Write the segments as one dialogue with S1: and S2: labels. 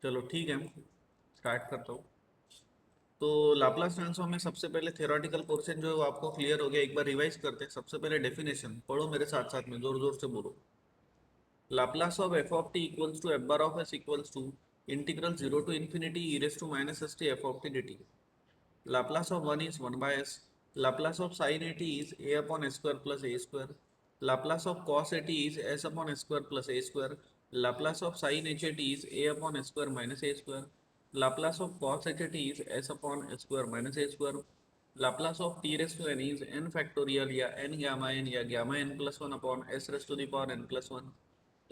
S1: चलो ठीक है, स्टार्ट करता हूँ। तो लाप्लास ट्रांसफॉर्म में सबसे पहले थ्योरेटिकल पोर्शन जो है वो आपको क्लियर हो गया, एक बार रिवाइज करते हैं। सबसे पहले डेफिनेशन पढ़ो मेरे साथ साथ में, जोर जोर से बोलो। Laplace of f of t equals to f bar of s equals to integral zero to infinity e raise to minus s t f of t d t. Laplace of 1 is 1 by s. Laplace of sin at is a upon s square plus a square. Laplace of cos at is s upon s square plus a square. Laplace of sin h at is a upon s square minus a square. Laplace of cos h at is s upon s square minus a square. Laplace of t raised to n is n factorial या n gamma n या gamma n plus 1 upon s raised to the power n plus 1.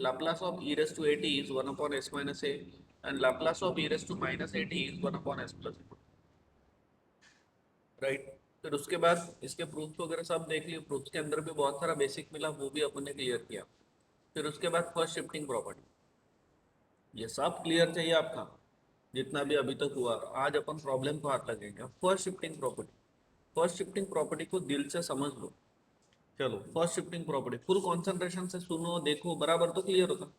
S1: Laplace of e raised to at is 1 upon s minus a, and Laplace of e raised to minus at is 1 upon s plus a. Right. फिर उसके बाद इसके proof वगैरह सब देख लिए, proof के अंदर भी बहुत सारा बेसिक मिला, वो भी अपन ने क्लियर किया। फिर उसके बाद फर्स्ट शिफ्टिंग प्रॉपर्टी, ये सब क्लियर चाहिए आपका जितना भी अभी तक हुआ। आज अपन प्रॉब्लम को हाथ लगेंगे। First shifting property, first shifting property को दिल से समझ लो। चलो first shifting property full concentration से सुनो, देखो बराबर तो क्लियर होगा।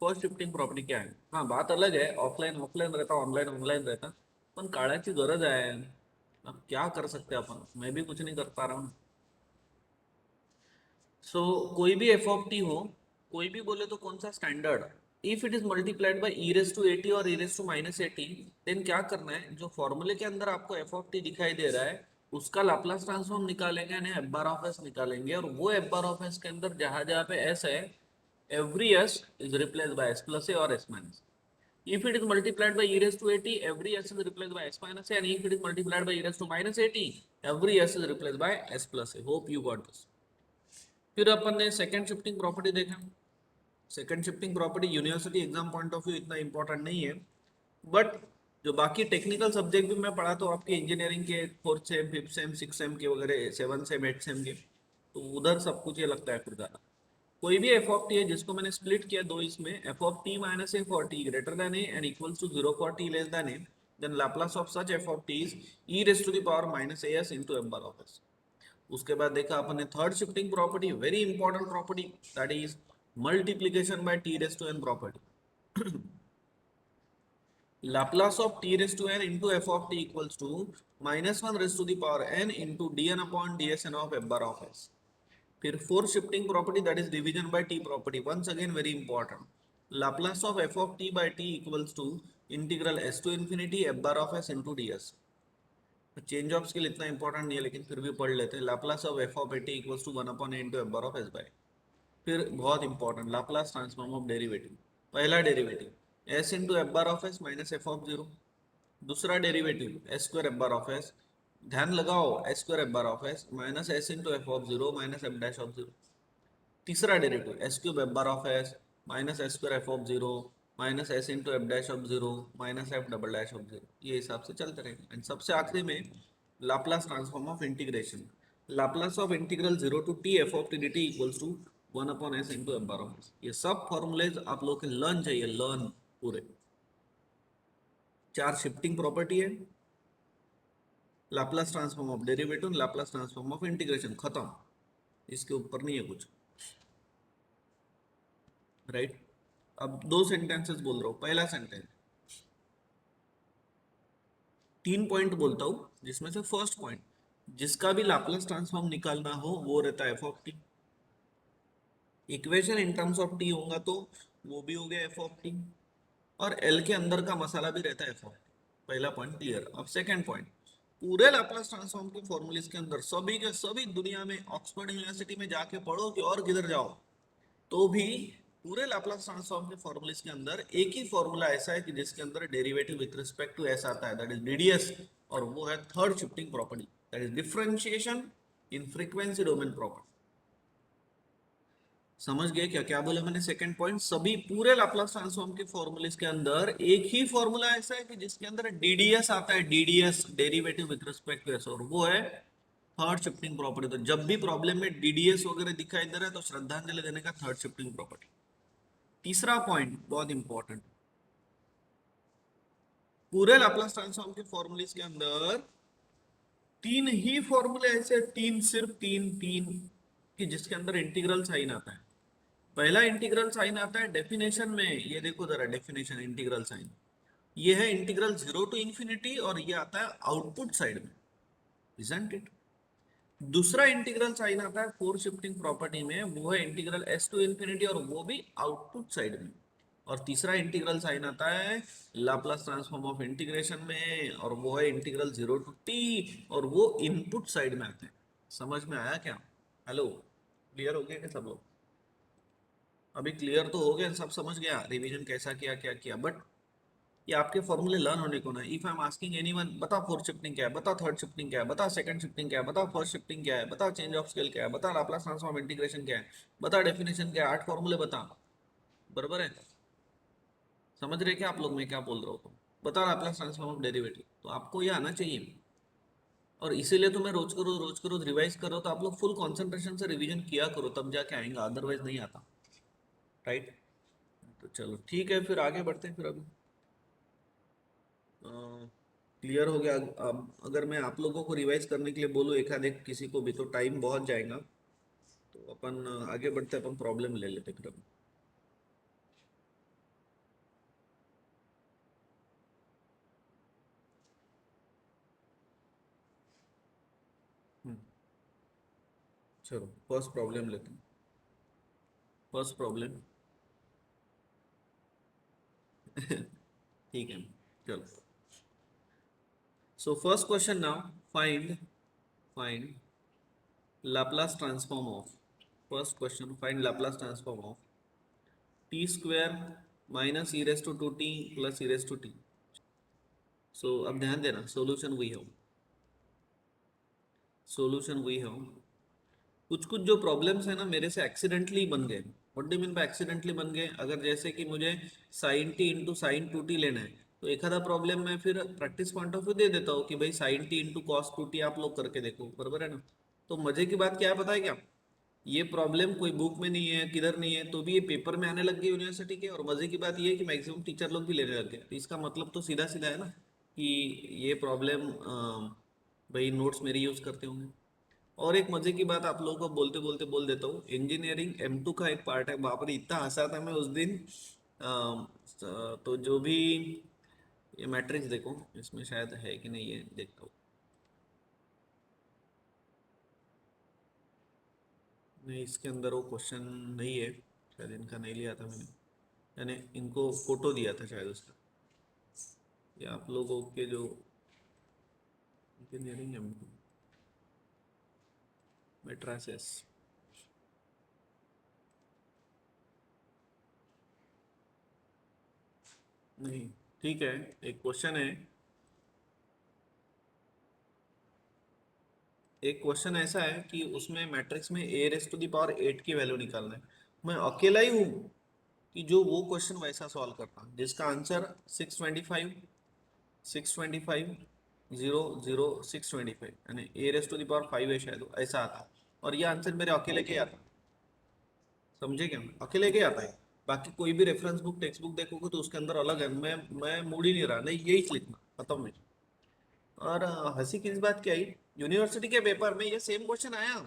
S1: फर्स्ट शिफ्टिंग प्रॉपर्टी क्या है? हाँ बात अलग है, ऑफलाइन ऑफलाइन रहता, ऑनलाइन ऑनलाइन रहता, पण काळाची गरज आहे। अब क्या कर सकते हैं अपन, मैं भी कुछ नहीं कर पा रहा हूँ। कोई भी एफ ऑफ टी हो, कोई भी बोले तो कौन सा standard, if it is multiplied by e raise to at और e raise to minus at, then क्या करना है, जो फॉर्मूले के अंदर आपको एफ ऑफ टी दिखाई दे रहा है उसका लाप्लास ट्रांसफॉर्म निकालेंगे यानी एफ बार ऑफ एस निकालेंगे, और वो एफ बार ऑफ एस के अंदर जहां जहां पे एस है, every s is replace by s plus a और s minus. If it is multiplied by e raised to 80, every s is replaced by s minus a, and if it is multiplied by e raised to minus 80, every s is replaced by s plus a. Hope you got this. फिर अपन ने second shifting property देखा। Second shifting property university exam point of view इतना important नहीं है, but जो बाकी technical subject भी मैं पढ़ाता हूँ आपके इंजीनियरिंग के fourth same fifth sem six same के वगैरह, सेवन सेम एट सेम के, तो उधर सब कुछ ये लगता है फिर ज़्यादा। कोई भी एफ ऑफ टी है जिसको मैंने स्प्लिट किया दो इसमें, f of t minus a for t greater than a and equals to zero for t less than a, then Laplace of such f of t is e raise to the power minus a s into f bar of s. उसके बाद देखा अपन ने third shifting property, very important property, that is multiplication by t raise to n property. Laplace of t raised to n into f of t equals to minus 1 raised to the power n into dn upon dsn of f bar of s. फिर fourth shifting property, that is division by t property, once अगेन very important. Laplace of f of t by t equals to integral s to infinity f bar of s into d s. Change of scale इतना important नहीं है लेकिन फिर भी पढ़ लेते हैं। Laplace of f of a t equals to one upon a into f bar of s by. फिर बहुत important, Laplace transform of derivative. पहला derivative s into f bar of s minus f of zero. दूसरा derivative s square f bar of s, ध्यान लगाओ s square f bar of s minus s into f of zero minus f dash of zero. तीसरा derivative s cube f bar of s minus s square f of zero minus s into f dash of zero minus f double dash of zero, ये हिसाब से चलते रहेंगे। And सबसे आखिरी में Laplace transform of integration, Laplace of integral zero to t f of t d t equals to one upon s into f bar of s. ये सब फॉर्मूलेज आप लोग के लर्न चाहिए, लर्न पूरे। चार शिफ्टिंग प्रॉपर्टी है, Laplace transform of derivative, Laplace transform of integration, खत्म, इसके ऊपर नहीं है कुछ, राइट। अब दो सेंटेंसेस बोल रहा हूं। पहला सेंटेंस, तीन पॉइंट बोलता हूं जिसमें से फर्स्ट पॉइंट, जिसका भी लाप्लास ट्रांसफॉर्म निकालना हो वो रहता है f of T. Equation in terms of T होगा तो वो भी हो गया एफ ऑफ टी, और एल के अंदर का मसाला भी रहता है एफ ऑफ टी। पहला पॉइंट क्लियर। अब सेकंड पॉइंट, पूरे लाप्लास ट्रांसफॉर्म के फॉर्मूलेस के अंदर सभी के सभी दुनिया में ऑक्सफोर्ड यूनिवर्सिटी में जाके पढ़ो कि और किधर जाओ, तो भी पूरे लाप्लास ट्रांसफॉर्म के फॉर्मूलेस के अंदर एक ही फॉर्मूला ऐसा है कि जिसके अंदर derivative with respect to s आता है, दैट इज डीडीएस, और वो है third shifting property, that is differentiation in frequency domain property. समझ गए क्या क्या बोला मैंने? सेकंड पॉइंट, सभी पूरे लाप्लास ट्रांसफॉर्म के फॉर्मूलेस के अंदर एक ही फॉर्मूला ऐसा है कि जिसके अंदर डीडीएस आता है, d d s derivative with respect to s, और वो है थर्ड शिफ्टिंग प्रॉपर्टी। तो जब भी प्रॉब्लम में डीडीएस वगैरह दिखाई दे रहा है तो श्रद्धांजलि देने का थर्ड शिफ्टिंग प्रॉपर्टी। तीसरा पॉइंट बहुत इंपॉर्टेंट, पूरे लाप्लास ट्रांसफॉर्म के फॉर्मूलेस के अंदर तीन ही फॉर्मूले ऐसे, तीन सिर्फ तीन तीन, कि जिसके अंदर इंटीग्रल साइन आता है। पहला इंटीग्रल साइन आता है डेफिनेशन में, ये देखो जरा डेफिनेशन इंटीग्रल साइन, ये है इंटीग्रल 0 to ∞, और ये आता है आउटपुट साइड में, इजंट इट? दूसरा इंटीग्रल साइन आता है फोर शिफ्टिंग प्रॉपर्टी में, वो है इंटीग्रल s to ∞, और वो भी आउटपुट साइड में। और तीसरा इंटीग्रल साइन आता है लाप्लास ट्रांसफॉर्म ऑफ इंटीग्रेशन में, और वो है इंटीग्रल 0 to t, और वो इनपुट साइड में आते हैं। समझ में आया क्या? हेलो, क्लियर हो गया क्या सब लोग? अभी क्लियर तो हो गया, सब समझ गया रिवीजन कैसा किया, क्या किया? बट ये आपके फॉर्मूले लर्न होने को ना। If I am asking anyone, बता फोर्थ शिफ्टिंग क्या है, बता थर्ड शिफ्टिंग क्या है, बता सेकंड शिफ्टिंग क्या है, बता फर्स्ट शिफ्टिंग क्या है, बता चेंज ऑफ स्केल क्या है, बता लाप्लास ट्रांसफॉर्म इंटीग्रेशन क्या है, बता डेफिनेशन क्या है, 8 फॉर्मूले बता। बराबर है? समझ रहे क्या आप लोग मैं क्या बोल रहा हूँ? तो बता लाप्लास ट्रांसफॉर्म ऑफ डेरिवेटिव, तो आपको ये आना चाहिए। और इसीलिए तो मैं रोज करो रिवाइज करो, तो आप लोग फुल कंसंट्रेशन से रिवीजन किया करो, तब जाके आएगा, अदरवाइज नहीं आता। राइट? तो चलो ठीक है, फिर आगे बढ़ते हैं। फिर अभी क्लियर हो गया? अब अगर मैं आप लोगों को रिवाइज करने के लिए बोलूँ एक आधे किसी को भी, तो टाइम बहुत जाएगा। तो अपन आगे बढ़ते, अपन प्रॉब्लम ले लेते फिर अभी। हम्म, चलो फर्स्ट प्रॉब्लम लेते हैं। फर्स्ट प्रॉब्लम ठीक है, चलो। So first question now, find Laplace transform of, first question, find Laplace transform of t square minus e raise to two t plus e raise to t. So अब ध्यान देना, solution वही हो, solution वही हो। कुछ कुछ जो प्रॉब्लम्स है ना मेरे से एक्सीडेंटली बन गए। What do mean by accidentally बन गए? अगर जैसे कि मुझे sine t into sine two t लेना है, तो एक आधा प्रॉब्लम मैं फिर प्रैक्टिस पॉइंट ऑफ व्यू दे देता हूँ कि भाई sine t into cos two t आप लोग करके देखो, बरोबर है ना? तो मजे की बात क्या है पता है क्या? ये प्रॉब्लम कोई बुक में नहीं है, किधर नहीं है, तो भी ये पेपर में आने लग गई यूनिवर्सिटी के। और मजे की बात ये है कि मैक्सिमम टीचर लोग भी लेने लग गए। तो इसका मतलब तो सीधा सीधा है ना कि ये प्रॉब्लम भाई नोट्स मेरी यूज करते होंगे। और एक मजे की बात आप लोगों को बोलते बोलते बोल देता हूँ, इंजीनियरिंग M2 का एक पार्ट है। बाप रे इतना हंसा था मैं उस दिन। तो जो भी, ये मैट्रिक्स देखो, इसमें शायद है कि नहीं, है देखता हूँ। नहीं, इसके अंदर वो क्वेश्चन नहीं है, शायद इनका नहीं लिया था मैंने, यानी इनको फोटो दिया था शायद उसका। ये आप लोगों के जो इंजीनियरिंग M2 मेट्रासेस, नहीं, ठीक है। एक क्वेश्चन है, एक क्वेश्चन ऐसा है कि उसमें मैट्रिक्स में ए रेस टू द पावर 8 की वैल्यू निकालना है। मैं अकेला ही हूँ कि जो वो क्वेश्चन वैसा सॉल्व करता, जिसका आंसर 625, 625, 0 0 625, यानी ए रेस टू द पावर 5 है शायद, ऐसा आता। और ये आंसर मेरे अकेले के आता। समझे क्या? अकेले के आता है। बाकी कोई भी रेफरेंस बुक टेक्स्ट बुक देखोगे तो उसके अंदर अलग है। मैं मूड ही नहीं रहा, नहीं यही लिखना, खत्म नहीं। और हंसी किस बात की आई, यूनिवर्सिटी के पेपर में ये सेम क्वेश्चन आया।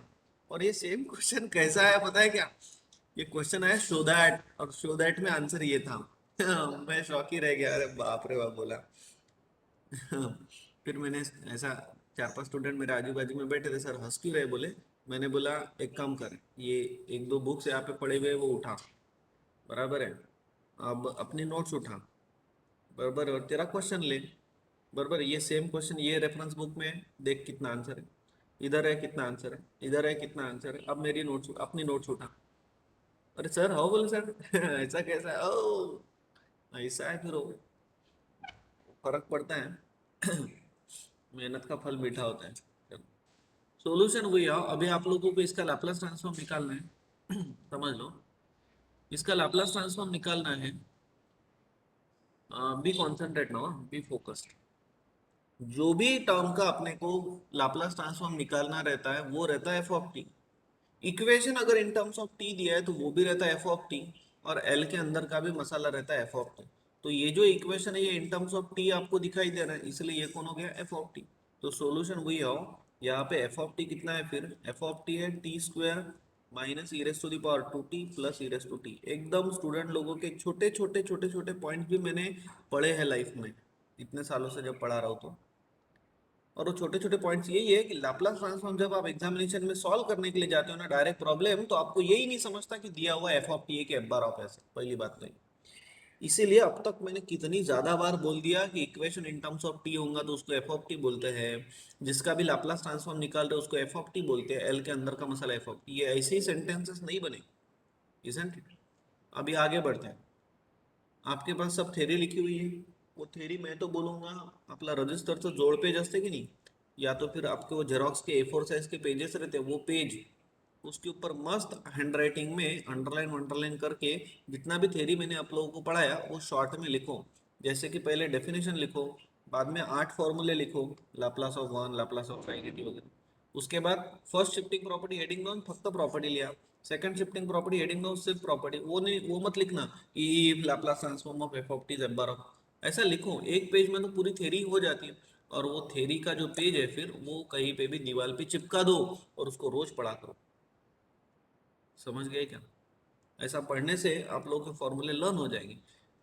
S1: और ये सेम क्वेश्चन कैसा है पता है क्या? ये क्वेश्चन आया शो दैट, और शो दैट में आंसर ये था। मैं शॉक ही रह गया, अरे बाप रे बाप बोला। फिर मैंने ऐसा, चार पांच स्टूडेंट मेरे आजू बाजू में बैठे थे, सर हंस क्यों रहे बोले। मैंने बोला एक काम कर, ये एक दो बुक्स यहाँ पे पड़े हुए हैं, वो उठा, बराबर है, अब अपनी नोट्स उठा, बराबर है, और तेरा क्वेश्चन ले, बराबर है। ये सेम क्वेश्चन ये रेफरेंस बुक में है, देख कितना आंसर है, इधर है कितना आंसर है, इधर है कितना आंसर है। अब मेरी नोट्स, अपनी नोट्स उठा। अरे सर हाँ बोले सर। ऐसा कैसा है? ओ ऐसा है फिर वो, फर्क पड़ता है। मेहनत का फल मीठा होता है। सॉल्यूशन वही है। अभी आप लोगों को इसका लाप्लास ट्रांसफॉर्म निकालना है। समझ लो, इसका लाप्लास ट्रांसफॉर्म निकालना है। बी कॉन्सेंट्रेट ना, बी फोकस्ड। जो भी टर्म का अपने को लाप्लास ट्रांसफॉर्म निकालना रहता है वो रहता है एफ ऑफ टी। इक्वेशन अगर इन टर्म्स ऑफ टी दिया है तो वो भी रहता है एफ ऑफ टी, और एल के अंदर का भी मसाला रहता है एफ ऑफ टी। तो ये जो इक्वेशन है ये इन टर्म्स ऑफ टी आपको दिखाई दे रहा है, इसलिए ये कौन हो गया? F of t. तो सॉल्यूशन वही आओ, यहाँ पे एफ ऑफ टी कितना है, फिर एफ ऑफ टी है t square minus e raise to the power two t plus e raise to t. एकदम स्टूडेंट लोगों के छोटे छोटे छोटे छोटे पॉइंट भी मैंने पढ़े हैं लाइफ में, इतने सालों से जब पढ़ा रहा हूँ तो। और वो छोटे छोटे पॉइंट्स यही है कि लाप्लास ट्रांसफॉर्म जब आप एग्जामिनेशन में सॉल्व करने के लिए जाते हो ना डायरेक्ट प्रॉब्लम, तो आपको यही नहीं समझता कि दिया हुआ एफ ऑफ टी के एफ बार ऑफ एस। पहली बात नहीं, इसीलिए अब तक मैंने कितनी ज्यादा बार बोल दिया कि equation in terms of T होगा तो उसको एफ ऑफ टी बोलते हैं, जिसका भी लाप्लास ट्रांसफॉर्म निकाल रहे हैं उसको एफ ऑफ टी बोलते हैं, एल के अंदर का मसाला एफ ऑफ टी। ये ऐसे ही सेंटेंसेस नहीं बने, इजंट इट? अभी आगे बढ़ते हैं। आपके पास सब थेरी लिखी हुई है, वो थेरी मैं तो बोलूंगा आपला रजिस्टर तो जोड़ पेज असते की नहीं, या तो फिर आपके वो जेरोक्स के ए फोर साइज के पेजेस रहते हैं, वो पेज उसके ऊपर मस्त हैंडराइटिंग में अंडरलाइन अंडरलाइन करके जितना भी थ्योरी मैंने आप लोगों को पढ़ाया वो शॉर्ट में लिखो। जैसे कि पहले डेफिनेशन लिखो, बाद में 8 फॉर्मूले लिखो, Laplace of one, Laplace of sign वगैरह। उसके बाद first shifting property heading down फक्त प्रॉपर्टी लिया, second shifting property heading down सिर्फ प्रॉपर्टी, वो नहीं, वो मत लिखना कि Laplace transform of f of T Z bar of. ऐसा लिखो एक पेज में तो पूरी थ्योरी हो जाती है। और वो थ्योरी का जो पेज है फिर वो कहीं पे भी दीवार पे चिपका दो और उसको रोज पढ़ा करो। समझ गए क्या? ऐसा पढ़ने से आप लोगों के फॉर्मूले लर्न हो जाएंगे।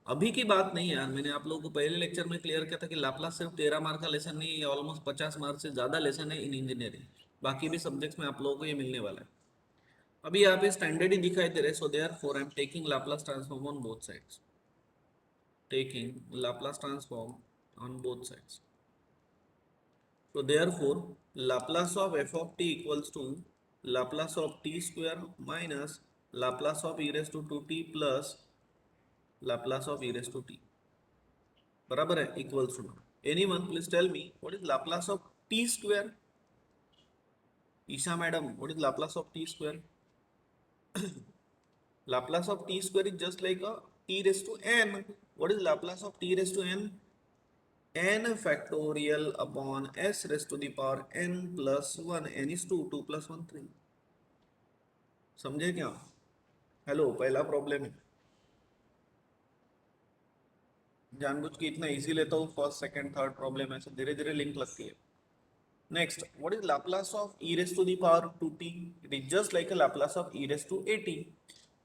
S1: अभी की बात नहीं यार, मैंने आप लोगों को पहले लेक्चर में क्लियर किया था कि लाप्लास सिर्फ 13 मार्क का लेसन नहीं है, ये ऑलमोस्ट 50 मार्क से ज्यादा लेसन है इन इंजीनियरिंग। बाकी भी सब्जेक्ट्स में आप लोगों को ये मिलने वाला है। अभी यहाँ पे स्टैंडर्ड ही दिखाई दे रहे, so therefore I am taking Laplace transform on both sides, taking Laplace transform on both sides. So therefore, Laplace of f of t equals to Laplace of t square minus Laplace of e raised to 2t plus Laplace of e raised to t बराबर है equals to। Anyone please tell me what is Laplace of t square? Isha madam, what is Laplace of t square? Laplace of t square is just like a t raised to n. What is Laplace of t raised to n? N factorial upon s raised to the power n plus 1, n is 2, 2 plus 1 3। समझे क्या? Hello, पहला problem है, जानबूझ के इतना easy लेता हूँ, first second third problem ऐसे धीरे धीरे लिंक लगती है। Next, what is Laplace of e raise to the power 2t? It is just like a Laplace of e raise to 8t।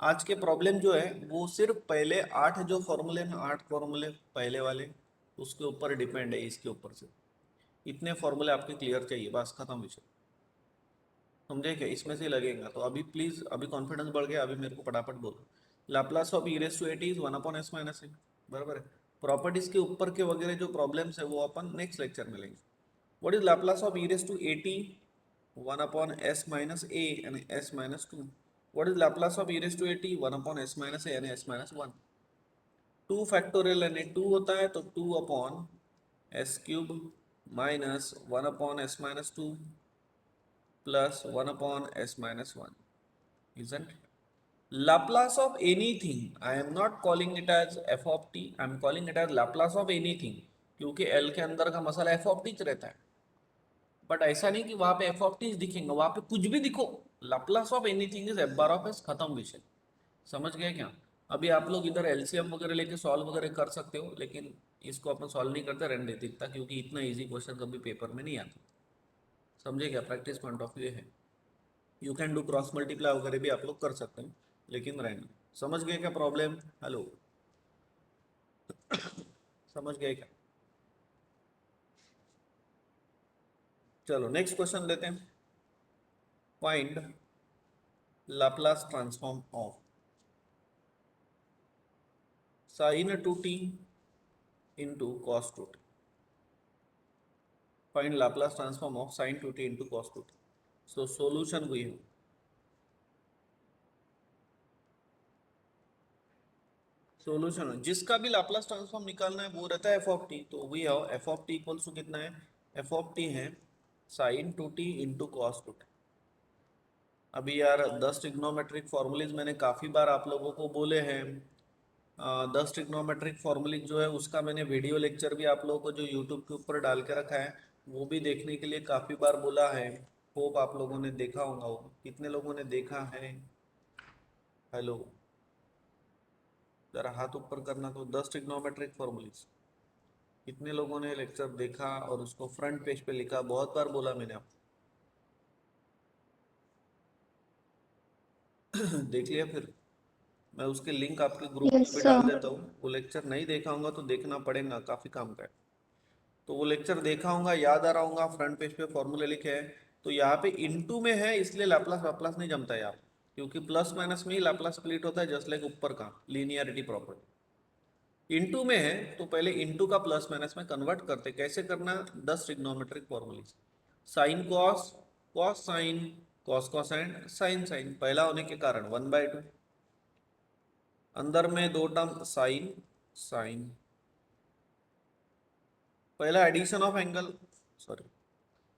S1: आज के प्रॉब्लम जो है वो सिर्फ पहले 8 जो फॉर्मूले हैं, 8 फॉर्मूले पहले वाले उसके ऊपर डिपेंड है, इसके ऊपर से इतने फॉर्मूले आपके क्लियर चाहिए, बस खत्म विषय। समझे क्या? इसमें से लगेगा तो अभी प्लीज, अभी कॉन्फिडेंस बढ़ गया, अभी मेरे को फटाफट बोलो। Laplace of e raise to at is one upon s minus a, बराबर है। प्रॉपर्टीज के ऊपर के वगैरह जो प्रॉब्लम्स है वो अपन नेक्स्ट लेक्चर में लेंगे। What is Laplace of e raise to a t? One upon s minus a and s minus two. What is Laplace of e raise to a t? One upon s minus a and s minus one. Two factorial यानी two होता है तो two upon s cube minus one upon s minus two plus 1 upon s minus 1, isn't it? Laplace of anything, I am not calling it as f of t, I am calling it as Laplace of anything, क्योंकि L के अंदर का मसाला f of t रहता है। But ऐसा नहीं कि वहां पे f of t दिखेंगे, वहां पे कुछ भी दिखो, Laplace of anything is f bar of s, खत्म विषय। समझ गए क्या? अभी आप लोग इधर एलसीएम वगैरह लेके सॉल्व वगैरह कर सकते हो, लेकिन इसको अपन सॉल्व नहीं करते, रहने देते इतना, क्योंकि इतना इजी क्वेश्चन कभी पेपर में नहीं आता। समझे क्या? प्रैक्टिस पॉइंट ऑफ व्यू है। You can do cross multiply वगैरह भी आप लोग कर सकते हैं, लेकिन रहना। समझ गए क्या प्रॉब्लम? हेलो, समझ गए क्या? चलो नेक्स्ट क्वेश्चन लेते हैं। Find Laplace transform of sign two t into cos two T. Find Laplace transform of sign two t into cos two t. So solution हुई है, सोल्यूशन जिसका भी लाप्लास ट्रांसफॉर्म निकालना है वो रहता है एफ ऑफ टी। तो we have f of t equals to कितना है? एफ ऑफ टी है sine two t into cos two t. अभी यार 10 ट्रिग्नोमेट्रिक फॉर्मूलेज मैंने काफ़ी बार आप लोगों को बोले हैं। 10 ट्रिग्नोमेट्रिक फॉर्मूलिक जो है उसका मैंने वीडियो लेक्चर भी आप लोगों को जो यूट्यूब के ऊपर डाल के रखा है वो भी देखने के लिए काफ़ी बार बोला है। होप आप लोगों ने देखा होगा। वो कितने लोगों ने देखा है? हेलो, जरा हाथ ऊपर करना। तो 10 ट्रिग्नोमेट्रिक फॉर्मूलिक्स कितने लोगों ने लेक्चर देखा और उसको फ्रंट पेज पे लिखा? बहुत बार बोला मैंने आपको। देख लिया फिर? मैं उसके लिंक आपके ग्रुप
S2: यस
S1: में भी डाल
S2: सर।
S1: देता हूँ। वो लेक्चर नहीं देखा होगा तो देखना पड़ेगा, काफी काम का है। तो वो लेक्चर देखा होगा, याद आ रहा होगा, फ्रंट पेज पे फॉर्मूले लिखे हैं। तो यहाँ पे इनटू में है इसलिए लाप्लास वाप्लास नहीं जमता है यहाँ पे, क्योंकि प्लस माइनस में ही लाप्लास स्प्लिट होता है, जस्ट लाइक ऊपर का लीनियरिटी प्रॉपर्टी। इनटू में है तो पहले इनटू का प्लस माइनस में कन्वर्ट करते, कैसे करना? 10 ट्रिग्नोमेट्रिक फॉर्मूले, sine cos, cos sine, cos cosine, sine sine. पहला होने के कारण 1/2, अंदर में दो टर्म साइन साइन, पहला एडिशन ऑफ एंगल, सॉरी,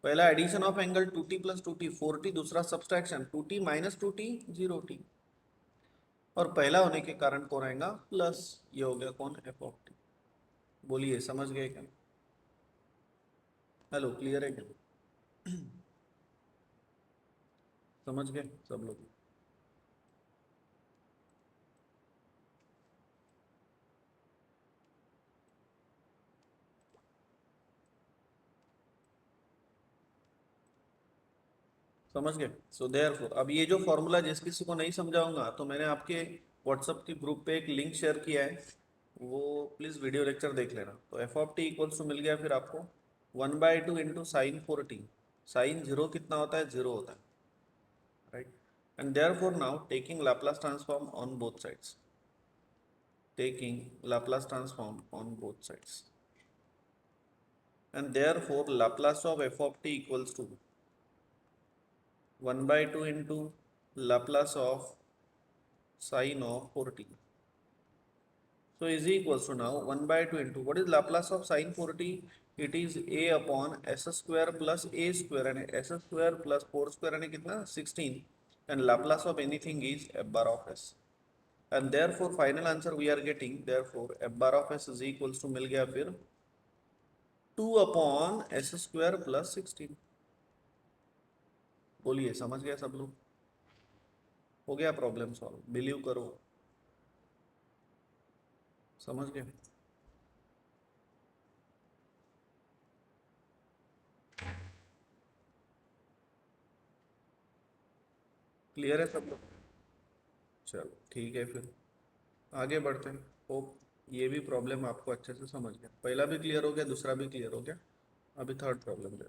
S1: पहला addition of angle 2t plus 2t 4t, दूसरा subtraction 2t minus 2t 0t, और पहला होने के कारण कौन आएगा? प्लस। ये हो गया कौन? F of T. बोलिए समझ गए क्या? हेलो, क्लियर है क्या? समझ गए सब लोग? समझ गए? सो देयरफॉर अब ये जो फॉर्मूला जिस किसी को नहीं समझाऊंगा तो मैंने आपके व्हाट्सअप के ग्रुप पे एक लिंक शेयर किया है, वो प्लीज़ वीडियो लेक्चर देख लेना। तो f of t equals to मिल गया फिर आपको 1/2 into sine 4t। Sine zero कितना होता है? जीरो होता है, right? And therefore now taking Laplace transform on both sides, taking Laplace transform on both sides, and therefore Laplace of f of t equals to 1/2 into Laplace of sine of 4t. So is equals to now 1/2 into, what is Laplace of sine 4t? It is a upon s square plus a square, and s square plus 4 square यानी कितना? 16, and Laplace of anything is f bar of s, and therefore final answer we are getting, therefore f bar of s is equals to मिल गया फिर 2/s² + 16। बोलिए समझ गया सब लोग? हो गया प्रॉब्लम सॉल्व? बिलीव करो समझ गए। क्लियर है सब लोग? चलो ठीक है फिर आगे बढ़ते हैं। होप ये भी प्रॉब्लम आपको अच्छे से समझ गया, पहला भी क्लियर हो गया, दूसरा भी क्लियर हो गया। अभी थर्ड प्रॉब्लम दे,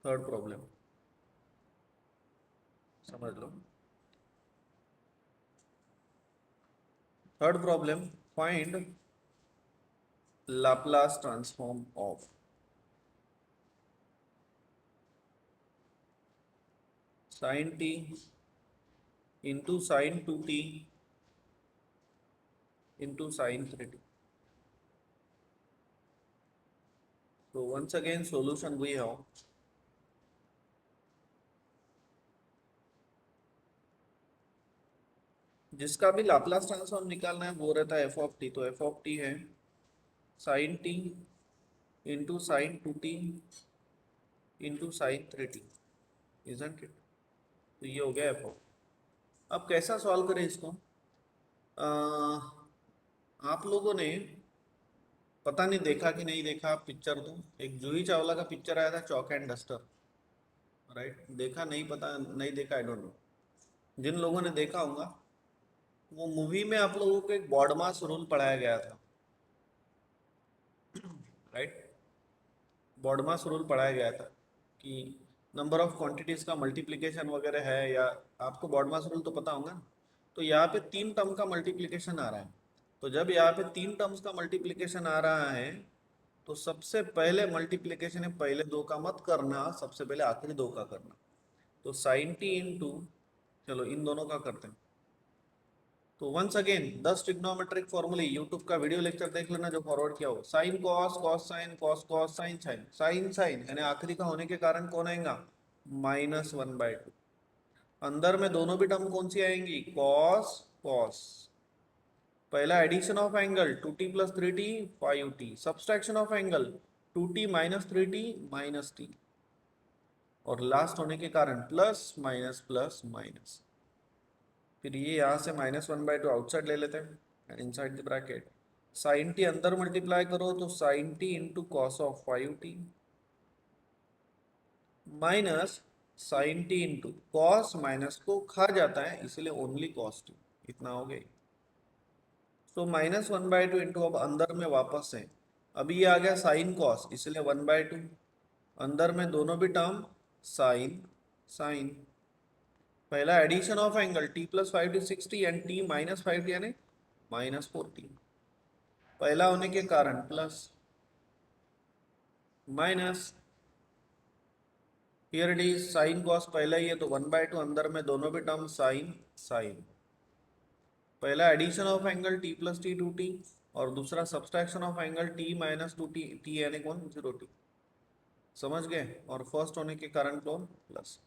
S1: थर्ड प्रॉब्लम समझ लो। Third problem, find Laplace transform of sine t into sine 2t into sine 3t। So once again solution we have, जिसका भी लाप्लास ट्रांसफॉर्म निकालना है वो रहता है एफ ऑफ टी। तो एफ ऑफ टी है sine t into sine 2t into sine 3t, isn't it? तो ये हो गया एफ ऑफ। अब कैसा सॉल्व करें इसको? आप लोगों ने पता नहीं देखा कि नहीं देखा पिक्चर, तो एक जूही चावला का पिक्चर आया था चौक एंड डस्टर, राइट? देखा? नहीं पता, नहीं देखा, आई डोंट नो। जिन लोगों ने देखा होगा, वो मूवी में आप लोगों को एक बॉडमास रूल पढ़ाया गया था, राइट? बॉडमास रूल पढ़ाया गया था कि नंबर ऑफ क्वांटिटीज का मल्टीप्लिकेशन वगैरह है, या आपको बॉडमास रूल तो पता होगा ना? तो यहाँ पे 3 टर्म का मल्टीप्लिकेशन आ रहा है। तो जब यहाँ पे 3 टर्म्स का मल्टीप्लिकेशन आ रहा है तो सबसे पहले मल्टीप्लिकेशन है पहले दो का मत करना, सबसे पहले आखिरी दो का करना। तो साइन टी इंटू, चलो इन दोनों का करते हैं। तो वंस अगेन 10 ट्रिग्नोमेट्रिक फॉर्मूले, यूट्यूब का वीडियो लेक्चर देख लेना जो फॉरवर्ड किया हो। Sine cos, cos sine, cos cos, sine sine, sine sine यानी आखिरी का होने के कारण कौन आएगा? -1/2। अंदर में दोनों भी टर्म कौन सी आएंगी? Cos cos. पहला addition of angle 2t + 3t 5t, subtraction of angle 2t - 3t -t, और लास्ट होने के कारण प्लस माइनस प्लस माइनस। फिर ये यहाँ से -1/2 आउटसाइड ले लेते हैं, inside the bracket sine t अंदर मल्टीप्लाई करो तो sine t into cos of 5t minus sine t into cos minus को खा जाता है इसलिए ओनली कॉस टी, इतना हो गया। तो -1/2 इंटू, अब अंदर में वापस है, अभी ये आ गया साइन कॉस इसलिए 1/2, अंदर में दोनों भी टर्म साइन साइन, पहला addition of angle t + 5t60 and t - 5 यानी -40, पहला होने के कारण plus minus, here it is sine cos पहला ही है तो 1/2, अंदर में दोनों भी टर्म साइन साइन, पहला addition of angle t + t 2t और दूसरा subtraction of angle t - 2t, t यानी कौन 0t, समझ गए, और फर्स्ट होने के कारण कौन प्लस।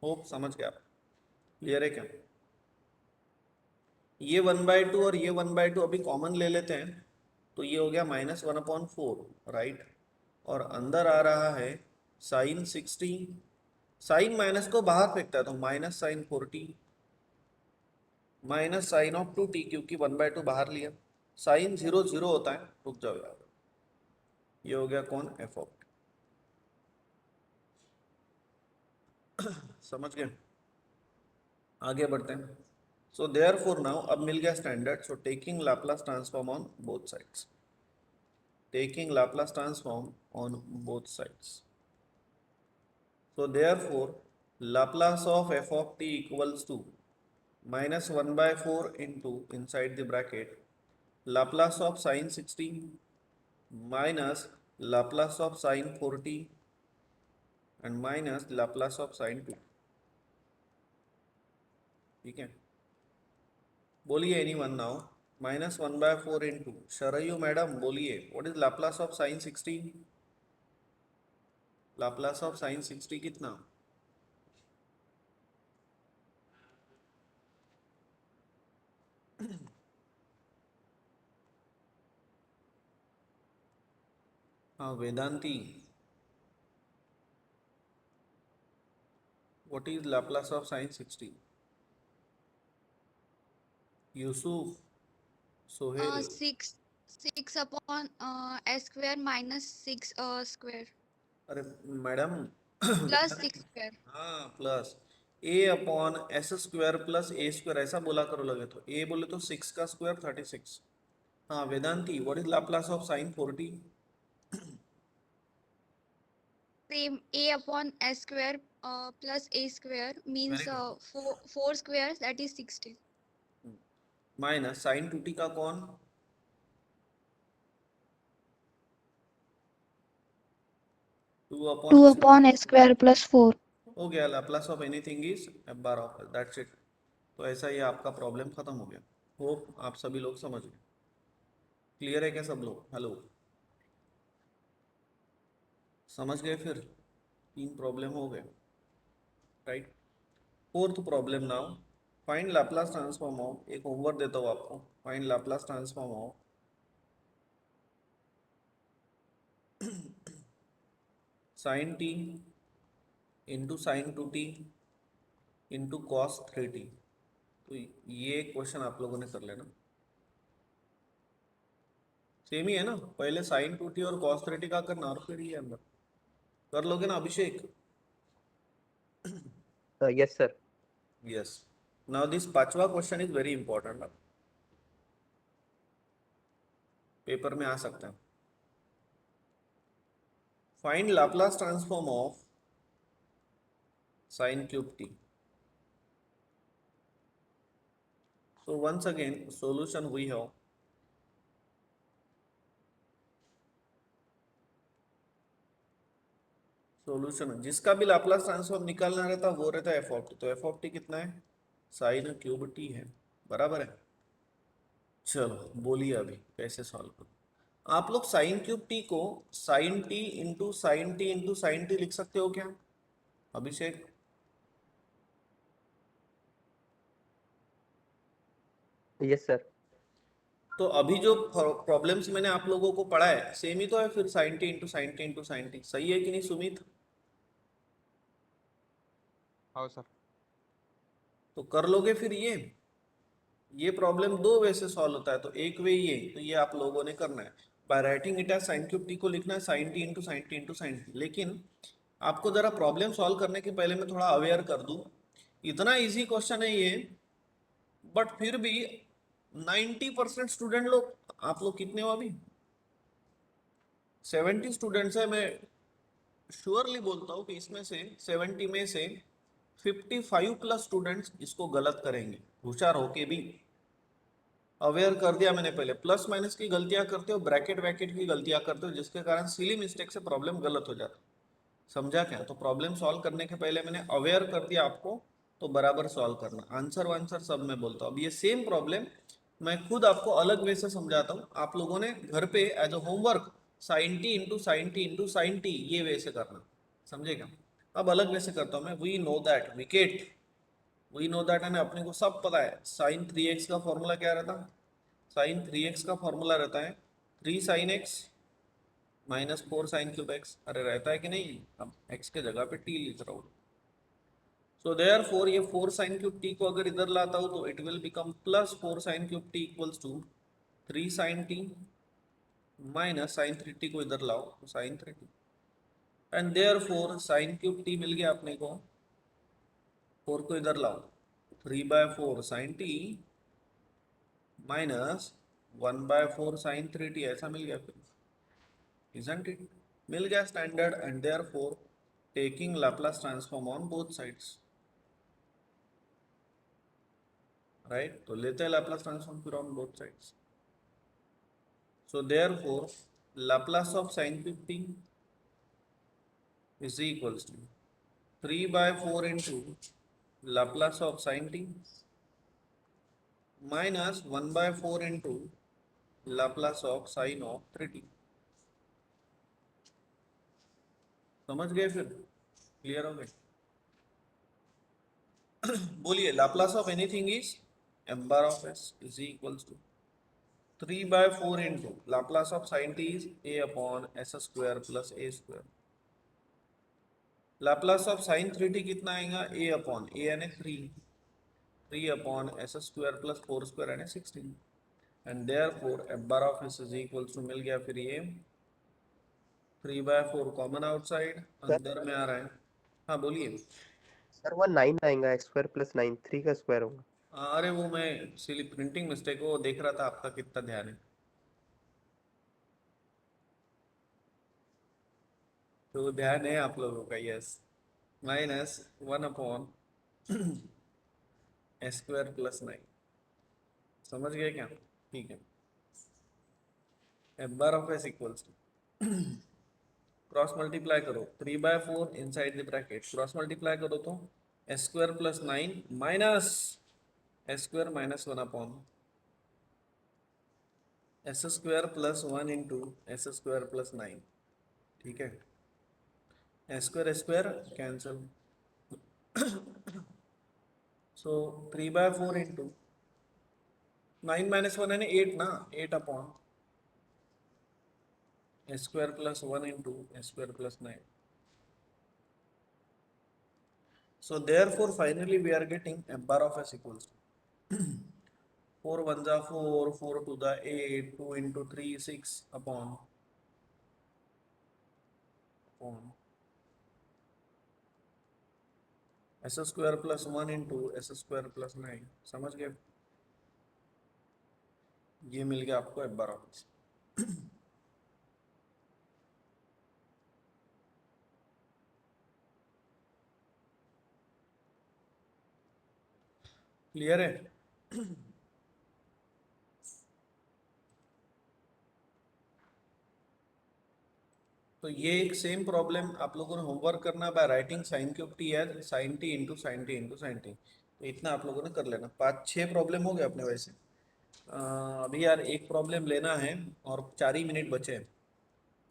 S1: होप समझ गए आप, क्लियर है क्या? ये 1/2 और ये 1/2 अभी कॉमन ले लेते हैं तो ये हो गया -1/4, राइट, और अंदर आ रहा है साइन 60, साइन माइनस को बाहर फेंकता है तो minus sine 40 minus sine of 2t, क्योंकि 1/2 बाहर लिया, साइन 0 0 होता है, रुक जाओ यार, ये हो गया कौन एफ ऑफ, समझ गए, आगे बढ़ते हैं। सो देयरफॉर नाउ अब मिल गया standard, so taking Laplace transform on both sides, taking Laplace transform on both sides. So therefore, Laplace of f of t equals to -1/4 into inside the bracket Laplace of sin 60 minus Laplace of sin 40 and minus Laplace of sin 2, ठीक है, बोलिए anyone now, -1/4 into Sharayu madam बोलिए what is Laplace of sin 60, Laplace of sin 60 कितना, हाँ Vedanti, what is Laplace of sin 60, Yusuf, Sohail,
S2: 6 upon s² - 6 square
S1: अरे madam
S2: plus 6 square.
S1: हाँ plus a/s² + a² ऐसा बोला करो, लगे तो a बोले तो 6 का स्क्वायर 36, हाँ Vedanti what is Laplace of sin 40,
S2: Same, a/s² plus a²
S1: very
S2: means
S1: good,
S2: four squares, that is 60.
S1: Minus sin 2t का कौन 2/,
S2: 2 upon s² + 4.
S1: हो गया, Laplace of anything is f bar of that's it, तो ऐसा ही आपका problem खत्म हो गया। होप आप सभी लोग समझ गए, क्लियर है क्या सब लोग, हेलो, समझ गए, फिर 3 प्रॉब्लम हो गए, right. Fourth problem now, find Laplace transform of, एक होमवर्क देता हूँ आपको, find Laplace transform of sine t into sine 2t into cos 3t, तो ये क्वेश्चन आप लोगों ने कर लेना, सेम ही है ना, पहले साइन 2t और कॉस 3t का करना और फिर ये अंदर कर लोगे ना Abhishek,
S3: Yes, sir.
S1: Yes. Now this पांचवा question is very important, paper में आ सकता है, find Laplace transform of sin cube t, so once again solution we have, solution जिसका भी लाप्लास ट्रांसफॉर्म निकालना रहता वो रहता है एफ ऑफ टी, तो एफ ऑफ टी कितना है साइन क्यूब टी है, बराबर है। चलो बोलिए अभी कैसे सॉल्व करो, आप लोग साइन क्यूब टी को sine t into sine t into sine t लिख सकते हो क्या अभिषेक,
S3: Yes, sir.
S1: तो अभी जो प्रॉब्लम्स मैंने आप लोगों को पढ़ा है सेम ही तो है, फिर sine t into sine t into sine t, सही है कि नहीं सुमित,
S4: हाँ सर।
S1: तो कर लोगे फिर ये प्रॉब्लम दो वे से सॉल्व होता है, तो एक वे ये, तो ये आप लोगों ने करना है by writing it as sine cube t को लिखना है sine t into sine t into sine t, लेकिन आपको जरा प्रॉब्लम सॉल्व करने के पहले मैं थोड़ा अवेयर कर दूं, इतना इजी क्वेश्चन है ये, बट फिर भी 90% स्टूडेंट लोग, आप लोग कितने हो अभी, 70 स्टूडेंट्स है, मैं श्योरली बोलता हूँ कि इसमें से 70 में से 55 प्लस स्टूडेंट्स इसको गलत करेंगे, होशियार होके भी। अवेयर कर दिया मैंने पहले, प्लस माइनस की गलतियां करते हो, ब्रैकेट वैकेट की गलतियां करते हो, जिसके कारण सिली मिस्टेक से प्रॉब्लम गलत हो जाता है। समझा क्या? तो प्रॉब्लम सॉल्व करने के पहले मैंने अवेयर कर दिया आपको, तो बराबर सॉल्व करना, आंसर वांसर सब मैं बोलता हूँ। अब ये सेम प्रॉब्लम मैं खुद आपको अलग वे से समझाता हूँ, आप लोगों ने घर पे as a homework sine t into sine t into sine t ये वे से करना, समझेगा? अब अलग वे से करता हूँ मैं, we know that wicket, we know that है ना, अपने को सब पता है साइन 3x का फॉर्मूला क्या रहता है, साइन 3x का फॉर्मूला रहता है 3 sine x minus 4 sine cube x, अरे रहता है कि नहीं, अब x के जगह पे t लिख रहा हूँ। सो देयर फोर ये 4 साइन क्यूब t को अगर इधर लाता हूँ तो it will become plus 4 sine cube t equals to 3 sine t minus sine 3t को इधर लाओ तो sine 3t, and there four sine cube t मिल गया अपने को, 4 को इधर लाओ 3/4 sign t minus 1/4 sign 3t, ऐसा मिल गया फिर, isn't it? मिल गया standard, and therefore taking Laplace transform on both sides, right? तो लेते हैं लाप्लास ट्रांसफॉर्म फिर on both sides. So therefore Laplace of sin 50 is equals to 3/4 into Laplace of sin t minus 1/4 into Laplace of sine of 3t। समझ गए? फिर clear हो गए? बोलिए, Laplace of anything is m bar of s is equals to 3/4 into Laplace of sin t is a upon s square plus a square. Laplace of sin 3t कितना आएगा? a upon a यानी 3 upon s square plus 4 square यानी 16, and therefore f bar of s is equals to, मिल गया फिर ये 3/4 common outside,
S3: sir
S1: अंदर में आ रहा है। हाँ बोलिए।
S3: सर वो 9 आएगा, एक्स स्क्वायर प्लस 9 3 का स्क्वायर होगा।
S1: अरे वो मैं सिली प्रिंटिंग मिस्टेक वो देख रहा था, आपका कितना ध्यान है, तो ध्यान है आप लोगों का, यस, माइनस 1 अपॉन s² + 9, समझ गए क्या? ठीक है, f bar of s equals to, cross multiply करो 3/4 inside the bracket, cross multiply करो तो s² + 9 minus s² - 1 upon s² + 1 into s² + 9, ठीक है, s² कैंसिल, सो 3/4 इंटू 9 - 1 यानी 8 ना, 8 upon s² + 1 into s² + 9. So therefore finally we are getting f bar of s equals to 4 1s are 4, 4 to the 8, 2 into 3 6 upon s² + 1 into s² + 9, समझ गए? ये मिल गया आपको f bar of s। Clear है? तो ये एक सेम प्रॉब्लम आप लोगों ने होमवर्क करना by writing sine cube t as sine t into sine t into sine t, तो इतना आप लोगों ने कर लेना। 5-6 प्रॉब्लम हो गए अपने वैसे। अभी यार एक प्रॉब्लम लेना है और 4 ही मिनट बचे हैं,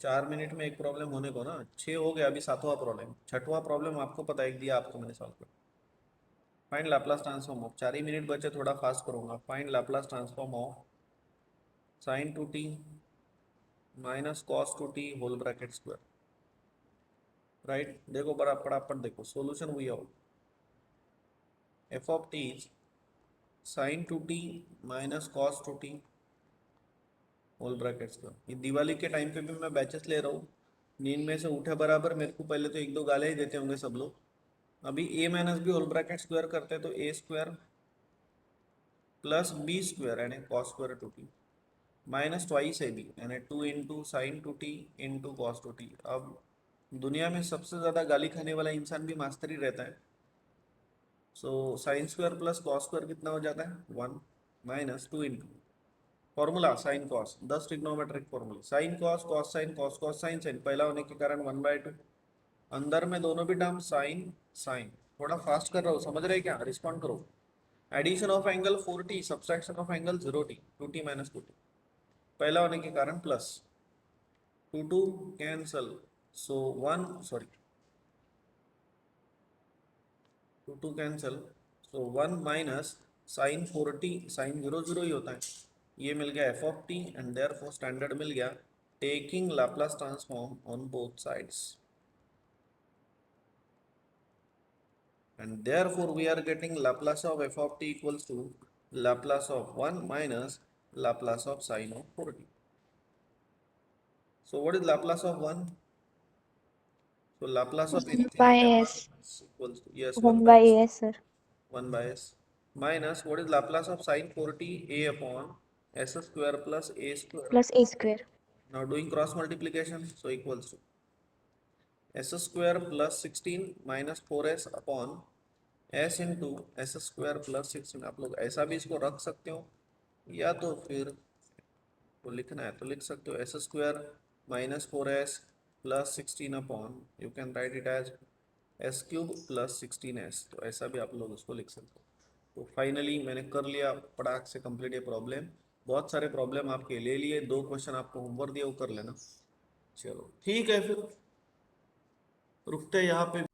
S1: 4 मिनट में एक प्रॉब्लम होने को ना, 6 हो गया, अभी 7वां प्रॉब्लम, 6वां प्रॉब्लम आपको पता है, एक दिया आपको मैंने सॉल्व कर, फाइंड लाप्लास ट्रांसफॉर्म ऑफ, 4 ही मिनट बचे, थोड़ा फास्ट करूंगा, find Laplace transform of sine 2t minus cos 2t whole bracket square, right? देखो बड़ा फटाफट देखो, सोल्यूशन हुई हो, f of t is sine 2t minus cos 2t whole bracket square. ये दिवाली के टाइम पे भी मैं बैचेस ले रहा हूँ, नींद में से उठे बराबर मेरे को पहले तो एक दो गाले ही देते होंगे सब लोग। अभी a minus b whole bracket square करते हैं तो a square plus b square यानी cos square two t minus twice है बी यानी 2 into sine two t into cos two t. अब दुनिया में सबसे ज़्यादा गाली खाने वाला इंसान भी मास्टर ही रहता है। So sine square plus cos square कितना हो जाता है 1 minus 2 into formula sine cos 10 trigonometric formula sine cos cos sine cos cos sine sine पहला होने के कारण 1/2 अंदर में दोनों भी टर्म साइन साइन। थोड़ा फास्ट कर रहा हूँ समझ रहे क्या रिस्पॉन्ड करो। Addition of angle 4t subtraction of angle 0t 2t minus 2t पहला होने के कारण plus 2 cancel so 1 sorry 2 cancel so 1 minus sine 4t sine 0 ही होता है। ये मिल गया f of t and therefore standard मिल गया taking Laplace transform on both sides and therefore we are getting Laplace of f of t equals to Laplace of 1 minus Laplace of sine of 4t. So what is Laplace of 1? So Laplace of
S2: 1
S1: anything
S2: by s.
S1: equals to yes
S4: 1 by s, sir.
S1: 1 by s minus what is Laplace of sine 4t a upon s square plus a square.
S4: Plus a square.
S1: Now doing cross multiplication so equals to s square plus 16 minus 4s upon s into S square plus 16। आप लोग ऐसा भी इसको रख सकते हो या तो फिर तो लिखना है तो लिख सकते हो s square minus 4s plus 16 upon you can write it as s cube plus 16s। तो ऐसा भी आप लोग उसको लिख सकते हो। तो फाइनली मैंने कर लिया पटाख से कंप्लीट ये प्रॉब्लम। बहुत सारे प्रॉब्लम आपके ले लिए 2 क्वेश्चन आपको होमवर्क दिया वो कर लेना। चलो ठीक है फिर रुकते हैं यहाँ पे।